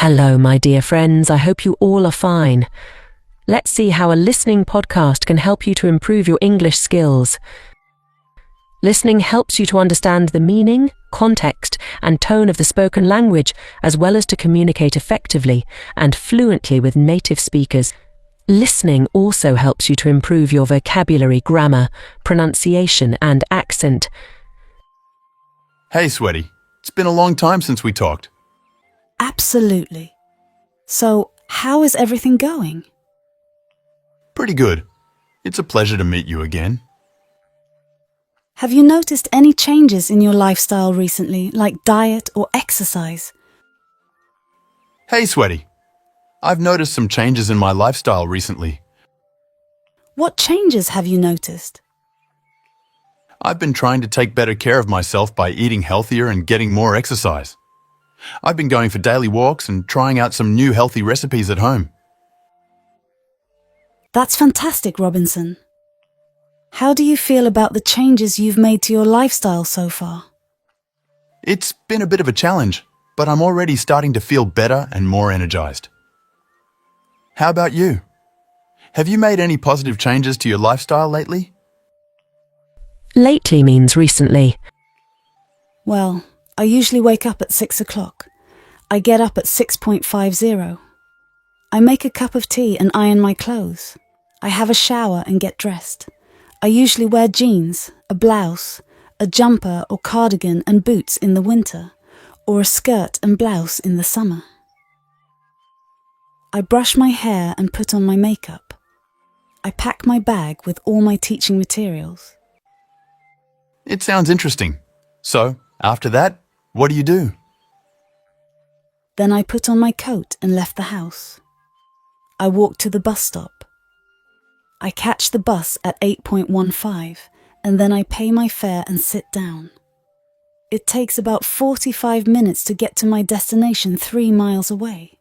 Hello, my dear friends. I hope you all are fine. Let's see how a listening podcast can help you to improve your English skills. Listening helps you to understand the meaning, context, and tone of the spoken language, as well as to communicate effectively and fluently with native speakers. Listening also helps you to improve your vocabulary, grammar, pronunciation, and accent. Hey, Sweaty. It's been a long time since we talked. Absolutely. So, how is everything going? Pretty good. It's a pleasure to meet you again. Have you noticed any changes in your lifestyle recently, like diet or exercise? Hey, Sweaty. I've noticed some changes in my lifestyle recently. What changes have you noticed? I've been trying to take better care of myself by eating healthier and getting more exercise. I've been going for daily walks and trying out some new healthy recipes at home. That's fantastic, Robinson. How do you feel about the changes you've made to your lifestyle so far? It's been a bit of a challenge, but I'm already starting to feel better and more energized. How about you? Have you made any positive changes to your lifestyle lately? Lately means recently. Well, I usually wake up at 6 o'clock. I get up at 6:50. I make a cup of tea and iron my clothes. I have a shower and get dressed. I usually wear jeans, a blouse, a jumper or cardigan and boots in the winter, or a skirt and blouse in the summer. I brush my hair and put on my makeup. I pack my bag with all my teaching materials. It sounds interesting. So, after that, what do you do? Then I put on my coat and left the house. I walk to the bus stop. I catch the bus at 8:15 and then I pay my fare and sit down. It takes about 45 minutes to get to my destination 3 miles away.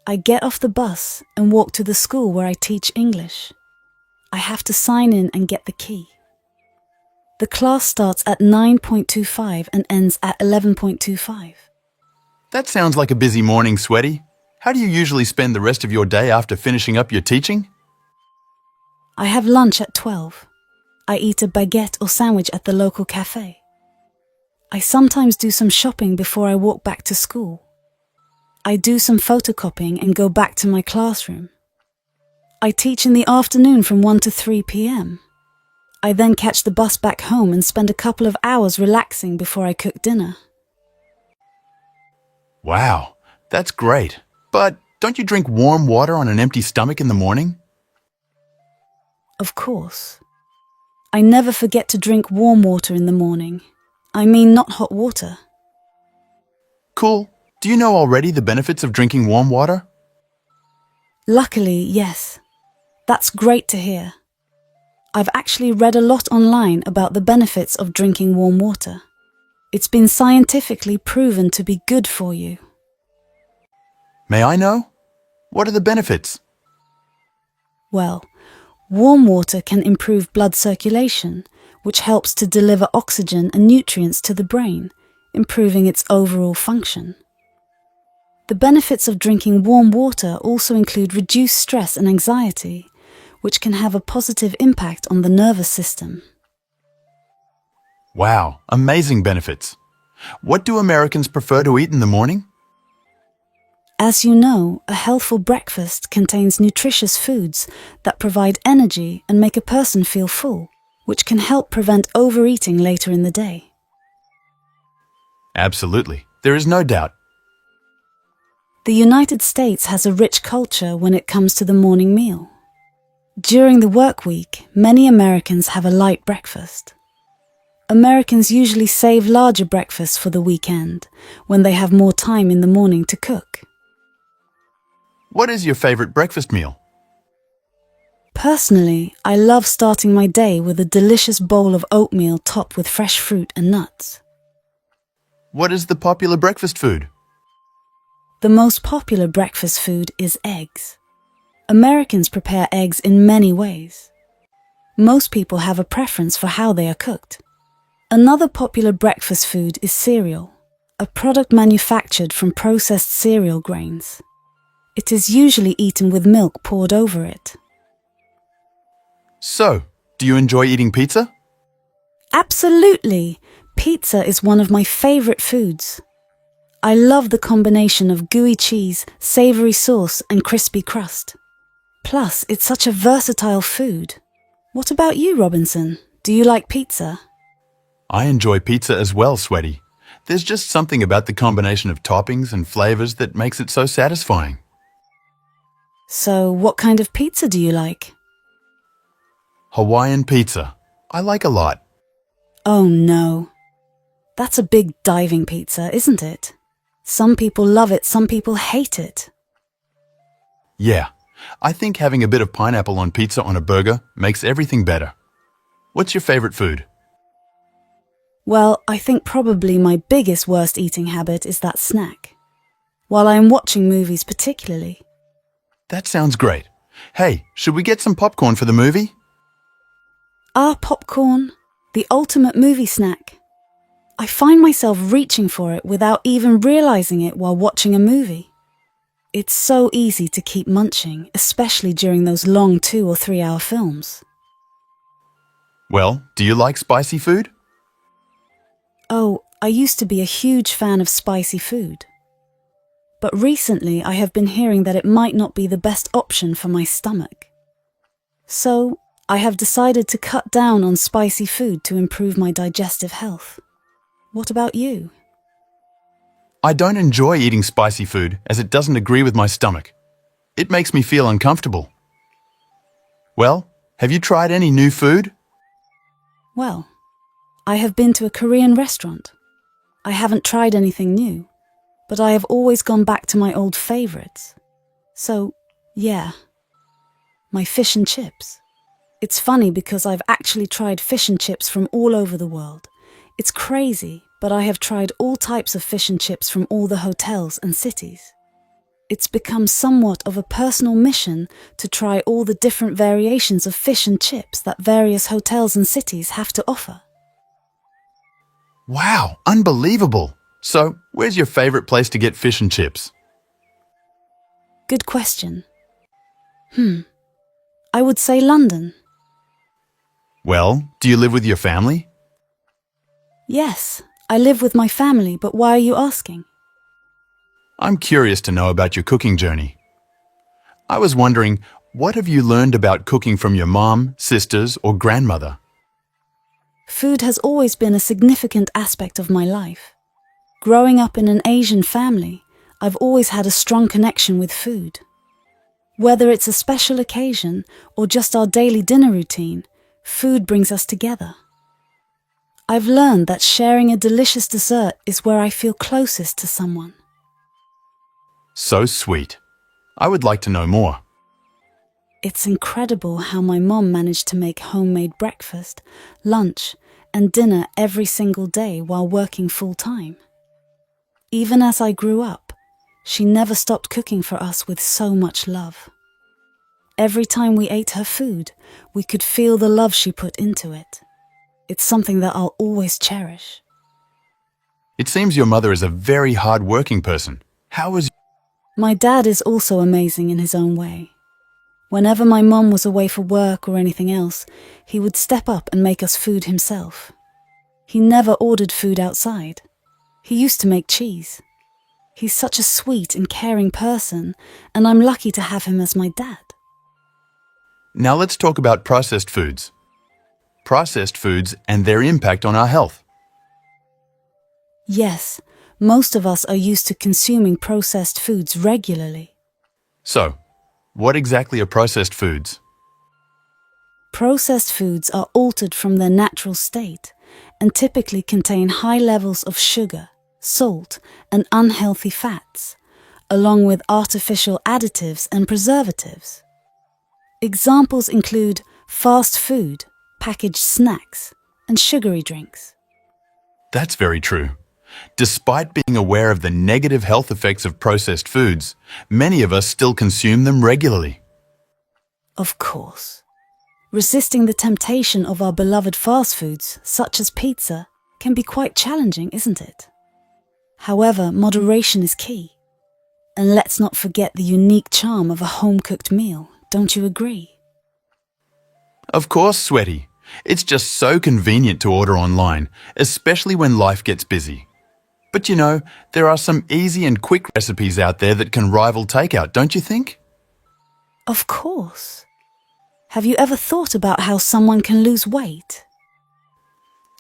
I get off the bus and walk to the school where I teach English. I have to sign in and get the key. The class starts at 9:25 and ends at 11:25. That sounds like a busy morning, Sweaty. How do you usually spend the rest of your day after finishing up your teaching? I have lunch at 12. I eat a baguette or sandwich at the local cafe. I sometimes do some shopping before I walk back to school. I do some photocopying and go back to my classroom. I teach in the afternoon from 1 to 3 p.m. I then catch the bus back home and spend a couple of hours relaxing before I cook dinner. Wow, that's great. But don't you drink warm water on an empty stomach in the morning? Of course. I never forget to drink warm water in the morning. I mean, not hot water. Cool. Do you know already the benefits of drinking warm water? Luckily, yes. That's great to hear. I've actually read a lot online about the benefits of drinking warm water. It's been scientifically proven to be good for you. May I know? What are the benefits? Well, warm water can improve blood circulation, which helps to deliver oxygen and nutrients to the brain, improving its overall function. The benefits of drinking warm water also include reduced stress and anxiety, which can have a positive impact on the nervous system. Wow, amazing benefits. What do Americans prefer to eat in the morning? As you know, a healthful breakfast contains nutritious foods that provide energy and make a person feel full, which can help prevent overeating later in the day. Absolutely. There is no doubt. The United States has a rich culture when it comes to the morning meal. During the work week, many Americans have a light breakfast. Americans usually save larger breakfasts for the weekend, when they have more time in the morning to cook. What is your favorite breakfast meal? Personally, I love starting my day with a delicious bowl of oatmeal topped with fresh fruit and nuts. What is the popular breakfast food? The most popular breakfast food is eggs. Americans prepare eggs in many ways. Most people have a preference for how they are cooked. Another popular breakfast food is cereal. a product manufactured from processed cereal grains. It is usually eaten with milk poured over it. So, do you enjoy eating pizza? Absolutely! Pizza is one of my favourite foods. I love the combination of gooey cheese, savoury sauce and crispy crust. Plus, it's such a versatile food. What about you, Robinson? Do you like pizza? I enjoy pizza as well, Sweaty. There's just something about the combination of toppings and flavours that makes it so satisfying. So, what kind of pizza do you like? Hawaiian pizza. I like a lot. Oh no. That's a big diving pizza, isn't it? Some people love it, some people hate it. Yeah, I think having a bit of pineapple on pizza on a burger makes everything better. What's your favourite food? Well, I think probably my biggest worst eating habit is that snack. While I am watching movies particularly. That sounds great. Hey, should we get some popcorn for the movie? Popcorn, the ultimate movie snack. I find myself reaching for it without even realising it while watching a movie. It's so easy to keep munching, especially during those long 2 or 3 hour films. Well, do you like spicy food? Oh, I used to be a huge fan of spicy food. But recently I have been hearing that it might not be the best option for my stomach. So, I have decided to cut down on spicy food to improve my digestive health. What about you? I don't enjoy eating spicy food as it doesn't agree with my stomach. It makes me feel uncomfortable. Well, have you tried any new food? Well, I have been to a Korean restaurant. I haven't tried anything new, but I have always gone back to my old favourites. So, yeah, my fish and chips. It's funny because I've actually tried fish and chips from all over the world. It's crazy, but I have tried all types of fish and chips from all the hotels and cities. It's become somewhat of a personal mission to try all the different variations of fish and chips that various hotels and cities have to offer. Wow, unbelievable! So, where's your favourite place to get fish and chips? Good question. I would say London. Well, do you live with your family? Yes, I live with my family, but why are you asking? I'm curious to know about your cooking journey. I was wondering, what have you learned about cooking from your mom, sisters, or grandmother? Food has always been a significant aspect of my life. Growing up in an Asian family, I've always had a strong connection with food. Whether it's a special occasion or just our daily dinner routine, food brings us together. I've learned that sharing a delicious dessert is where I feel closest to someone. So sweet. I would like to know more. It's incredible how my mom managed to make homemade breakfast, lunch, and dinner every single day while working full-time. Even as I grew up, she never stopped cooking for us with so much love. Every time we ate her food, we could feel the love she put into it. It's something that I'll always cherish. It seems your mother is a very hard-working person. How was... My dad is also amazing in his own way. Whenever my mum was away for work or anything else, he would step up and make us food himself. He never ordered food outside. He used to make cheese. He's such a sweet and caring person, and I'm lucky to have him as my dad. Now let's talk about processed foods. Processed foods and their impact on our health. Yes, most of us are used to consuming processed foods regularly. So, what exactly are processed foods? Processed foods are altered from their natural state and typically contain high levels of sugar, salt, and unhealthy fats, along with artificial additives and preservatives. Examples include fast food, packaged snacks, and sugary drinks. That's very true. Despite being aware of the negative health effects of processed foods, many of us still consume them regularly. Of course. Resisting the temptation of our beloved fast foods, such as pizza, can be quite challenging, isn't it? However, moderation is key. And let's not forget the unique charm of a home-cooked meal, don't you agree? Of course, Sweaty. It's just so convenient to order online, especially when life gets busy. But you know, there are some easy and quick recipes out there that can rival takeout, don't you think? Of course. Have you ever thought about how someone can lose weight?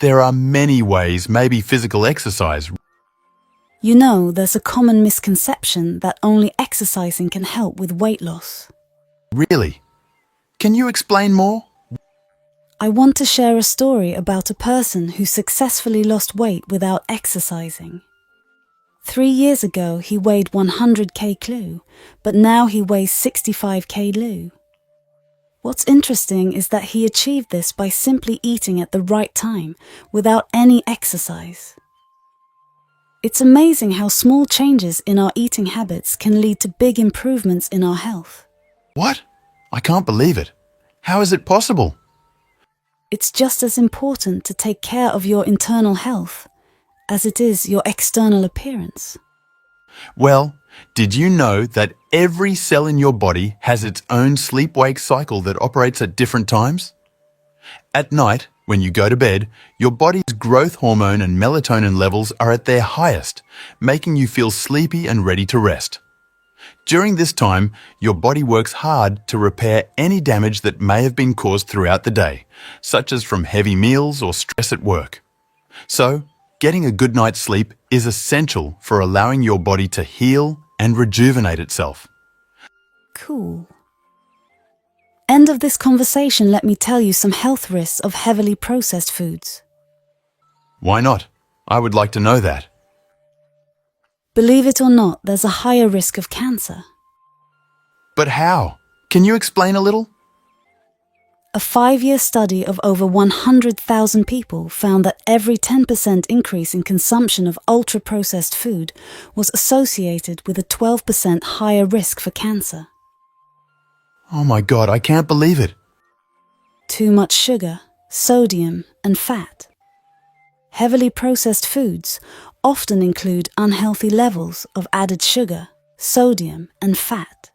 There are many ways, maybe physical exercise. You know, there's a common misconception that only exercising can help with weight loss. Really? Can you explain more? I want to share a story about a person who successfully lost weight without exercising. 3 years ago, he weighed 100 kg, but now he weighs 65 kg. What's interesting is that he achieved this by simply eating at the right time, without any exercise. It's amazing how small changes in our eating habits can lead to big improvements in our health. What? I can't believe it. How is it possible? It's just as important to take care of your internal health as it is your external appearance. Well, did you know that every cell in your body has its own sleep-wake cycle that operates at different times? At night, when you go to bed, your body's growth hormone and melatonin levels are at their highest, making you feel sleepy and ready to rest. During this time, your body works hard to repair any damage that may have been caused throughout the day, such as from heavy meals or stress at work. So, getting a good night's sleep is essential for allowing your body to heal and rejuvenate itself. Cool. End of this conversation, let me tell you some health risks of heavily processed foods. Why not? I would like to know that. Believe it or not, there's a higher risk of cancer. But how? Can you explain a little? A 5-year study of over 100,000 people found that every 10% increase in consumption of ultra-processed food was associated with a 12% higher risk for cancer. Oh my God, I can't believe it. Too much sugar, sodium, and fat. Heavily processed foods often include unhealthy levels of added sugar, sodium, and fat.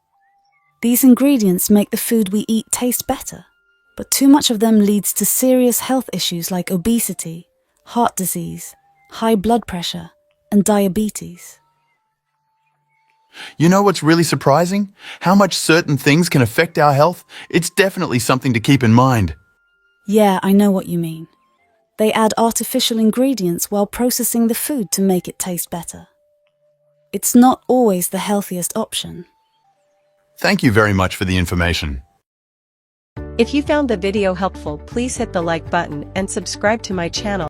These ingredients make the food we eat taste better, but too much of them leads to serious health issues like obesity, heart disease, high blood pressure, and diabetes. You know what's really surprising? How much certain things can affect our health? It's definitely something to keep in mind. Yeah, I know what you mean. They add artificial ingredients while processing the food to make it taste better. It's not always the healthiest option. Thank you very much for the information. If you found the video helpful, please hit the like button and subscribe to my channel.